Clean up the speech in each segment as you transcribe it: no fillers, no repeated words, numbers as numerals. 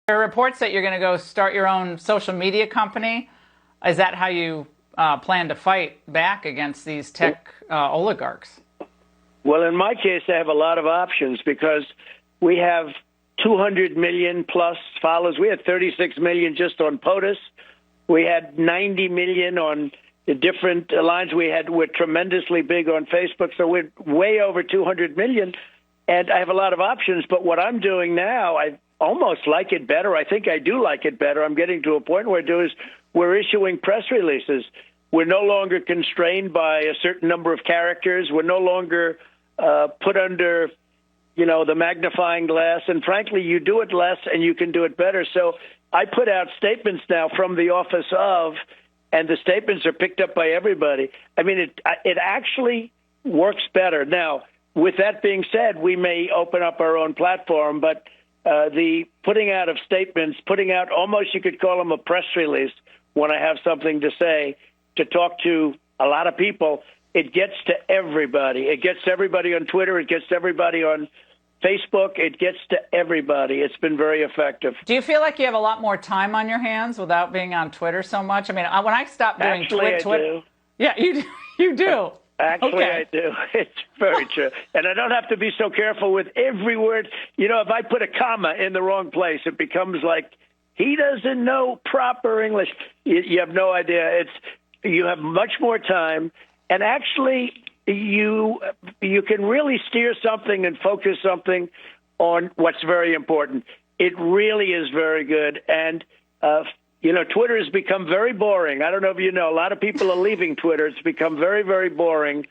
There are reports that you're going to go start your own social media company. Is that how you plan to fight back against these tech oligarchs? Well, in my case, I have a lot of options because we have 200 million plus followers. We had 36 million just on POTUS. We had 90 million on the different lines. We're tremendously big on Facebook, so we're way over 200 million. And I have a lot of options, but what I'm doing now, I almost like it better. I think I do like it better. I'm getting to a point where we're issuing press releases. We're no longer constrained by a certain number of characters. We're no longer put under, the magnifying glass. And frankly, you do it less and you can do it better. So I put out statements now from the office of, and the statements are picked up by everybody. I mean, it actually works better. Now, with that being said, we may open up our own platform, but the putting out of statements, putting out almost you could call them a press release when I have something to say, to talk to a lot of people, it gets to everybody. It gets to everybody on Twitter. It gets to everybody on Facebook. It gets to everybody. It's been very effective. Do you feel like you have a lot more time on your hands without being on Twitter so much? I mean, when I stopped doing Twitter, do. Yeah, you do. Actually, okay. I do. It's very true. And I don't have to be so careful with every word. If I put a comma in the wrong place, it becomes like he doesn't know proper English. You have no idea. You have much more time. And actually, you can really steer something and focus something on what's very important. It really is very good. And, Twitter has become very boring. I don't know if you know, a lot of people are leaving Twitter. It's become very, very boring.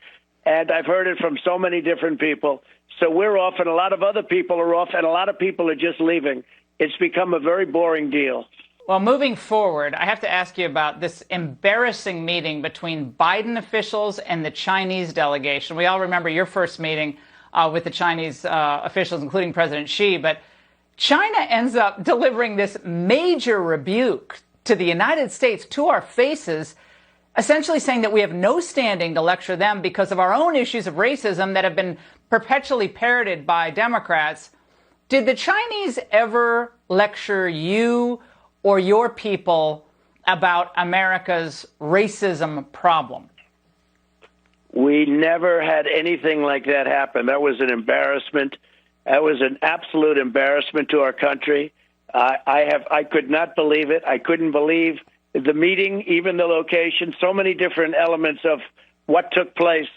And I've heard it from so many different people. So we're off, and a lot of other people are off, and a lot of people are just leaving. It's become a very boring deal. Well, moving forward, I have to ask you about this embarrassing meeting between Biden officials and the Chinese delegation. We all remember your first meeting with the Chinese officials, including President Xi, but China ends up delivering this major rebuke to the United States to our faces, essentially saying that we have no standing to lecture them because of our own issues of racism that have been perpetually parroted by Democrats. Did the Chinese ever lecture you or your people about America's racism problem? We never had anything like that happen. That was an embarrassment. That was an absolute embarrassment to our country. I could not believe it. I couldn't believe the meeting, even the location, so many different elements of what took place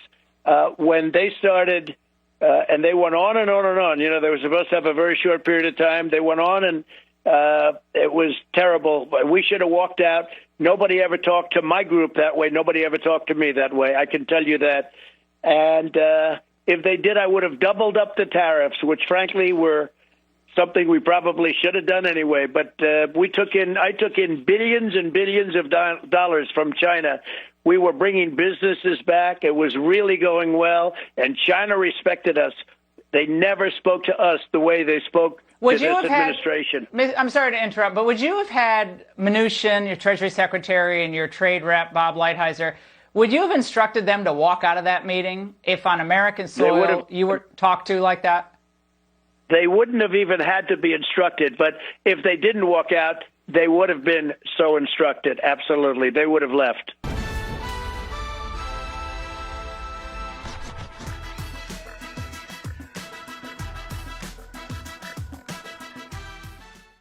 when they started, and they went on and on and on. They were supposed to have a very short period of time. They went on, and it was terrible. We should have walked out. Nobody ever talked to my group that way. Nobody ever talked to me that way. I can tell you that. And if they did, I would have doubled up the tariffs, which frankly were something we probably should have done anyway. But I took in billions and billions of dollars from China. We were bringing businesses back. It was really going well, and China respected us. They never spoke to us the way they spoke to this administration. I'm sorry to interrupt, but would you have had Mnuchin, your Treasury Secretary, and your trade rep, Bob Lighthizer, would you have instructed them to walk out of that meeting if on American soil you were talked to like that? They wouldn't have even had to be instructed, but if they didn't walk out, they would have been so instructed. Absolutely. They would have left.